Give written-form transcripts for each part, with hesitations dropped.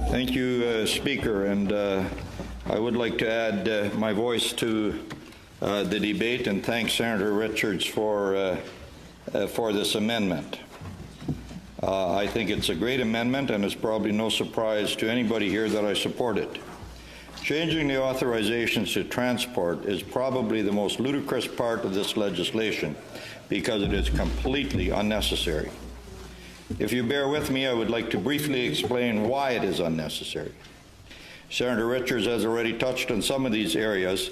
Thank you, Speaker, and I would like to add my voice to the debate and thank Senator Richards for this amendment. I think it's a great amendment, and it's probably no surprise to anybody here that I support it. Changing the authorizations to transport is probably the most ludicrous part of this legislation because it is completely unnecessary. If you bear with me, I would like to briefly explain why it is unnecessary. Senator Richards has already touched on some of these areas,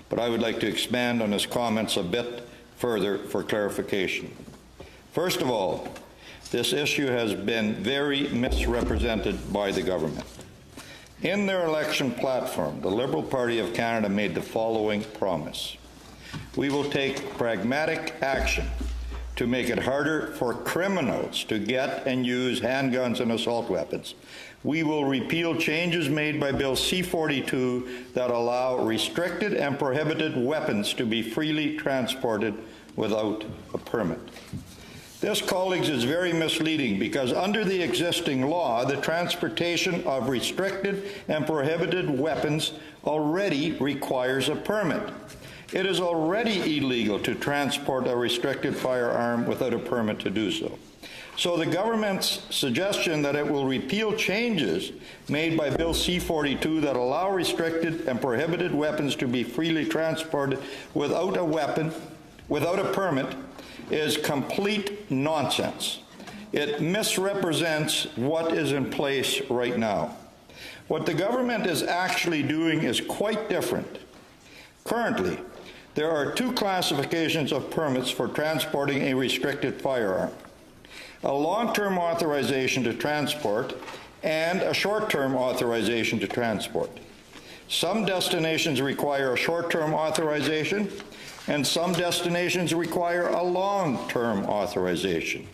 but I would like to expand on his comments a bit further for clarification. First of all, this issue has been very misrepresented by the government. In their election platform, the Liberal Party of Canada made the following promise: we will take pragmatic action to make it harder for criminals to get and use handguns and assault weapons. We will repeal changes made by Bill C-42 that allow restricted and prohibited weapons to be freely transported without a permit. This, colleagues, is very misleading because under the existing law, the transportation of restricted and prohibited weapons already requires a permit. It is already illegal to transport a restricted firearm without a permit to do so. So the government's suggestion that it will repeal changes made by Bill C-42 that allow restricted and prohibited weapons to be freely transported without a permit, is complete nonsense. It misrepresents what is in place right now. What the government is actually doing is quite different. Currently, there are two classifications of permits for transporting a restricted firearm: a long-term authorization to transport and a short-term authorization to transport. Some destinations require a short-term authorization, and some destinations require a long-term authorization.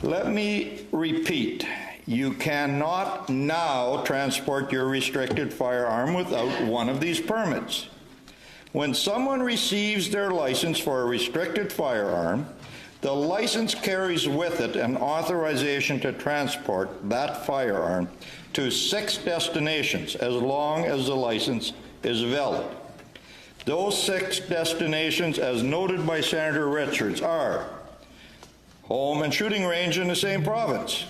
Let me repeat. You cannot now transport your restricted firearm without one of these permits. When someone receives their license for a restricted firearm, the license carries with it an authorization to transport that firearm to 6 destinations as long as the license is valid. Those 6 destinations, as noted by Senator Richards, are home and shooting range in the same province,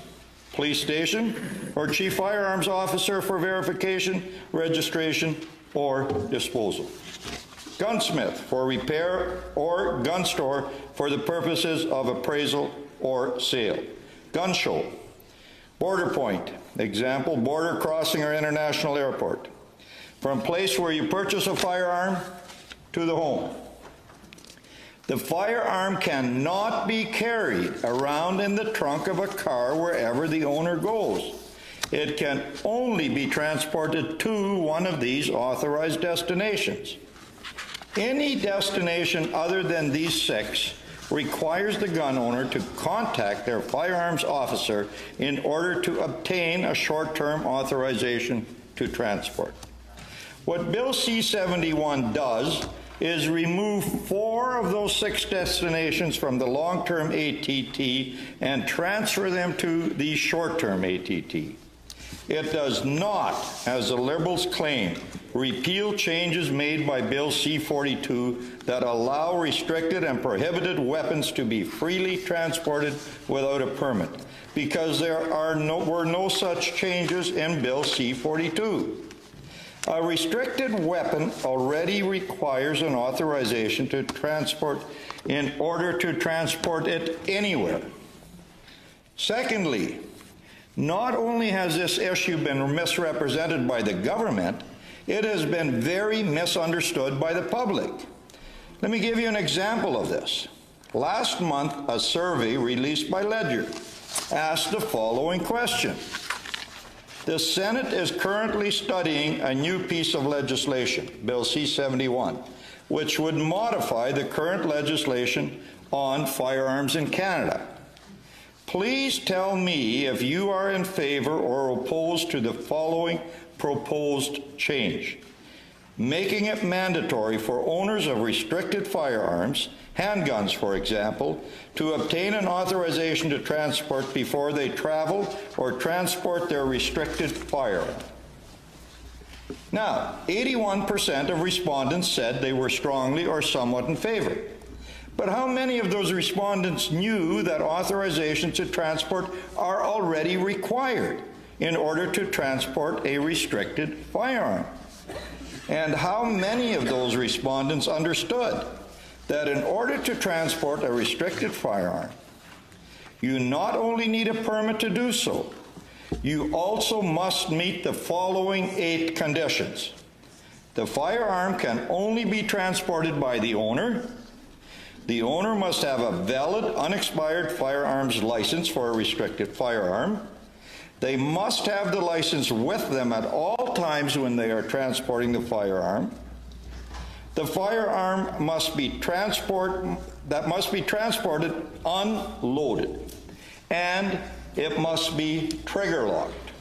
police station or chief firearms officer for verification, registration, or disposal, gunsmith for repair, or gun store for the purposes of appraisal or sale, gun show, border point, example, border crossing or international airport, from place where you purchase a firearm to the home. The firearm cannot be carried around in the trunk of a car wherever the owner goes. It can only be transported to one of these authorized destinations. Any destination other than these 6 requires the gun owner to contact their firearms officer in order to obtain a short-term authorization to transport. What Bill C71 does is remove 4 of those 6 destinations from the long-term ATT and transfer them to the short-term ATT. It does not, as the Liberals claim, repeal changes made by Bill C-42 that allow restricted and prohibited weapons to be freely transported without a permit, because there were no such changes in Bill C-42. A restricted weapon already requires an authorization to transport in order to transport it anywhere. Secondly, not only has this issue been misrepresented by the government, it has been very misunderstood by the public. Let me give you an example of this. Last month, a survey released by Ledger asked the following question: the Senate is currently studying a new piece of legislation, Bill C-71, which would modify the current legislation on firearms in Canada. Please tell me if you are in favor or opposed to the following proposed change. making it mandatory for owners of restricted firearms, handguns for example, to obtain an authorization to transport before they travel or transport their restricted firearm. Now, 81% of respondents said they were strongly or somewhat in favor. But how many of those respondents knew that authorizations to transport are already required in order to transport a restricted firearm? And how many of those respondents understood that in order to transport a restricted firearm, you not only need a permit to do so, you also must meet the following 8 conditions. The firearm can only be transported by the owner. The owner must have a valid, unexpired firearms license for a restricted firearm. They must have the license with them at all times when they are transporting the firearm. The firearm must be transported unloaded, and it must be trigger locked.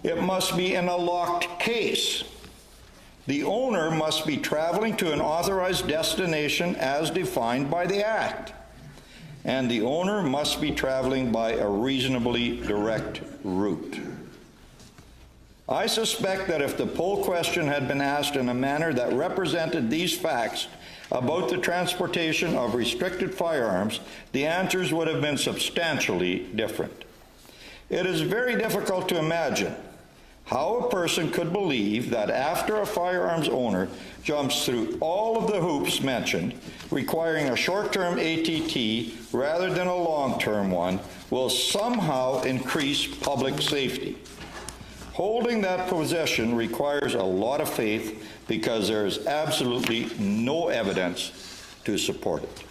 It must be in a locked case. The owner must be traveling to an authorized destination as defined by the Act. And the owner must be traveling by a reasonably direct route. I suspect that if the poll question had been asked in a manner that represented these facts about the transportation of restricted firearms, the answers would have been substantially different. It is very difficult to imagine how a person could believe that after a firearms owner jumps through all of the hoops mentioned, requiring a short-term ATT rather than a long-term one, will somehow increase public safety. Holding that position requires a lot of faith because there is absolutely no evidence to support it.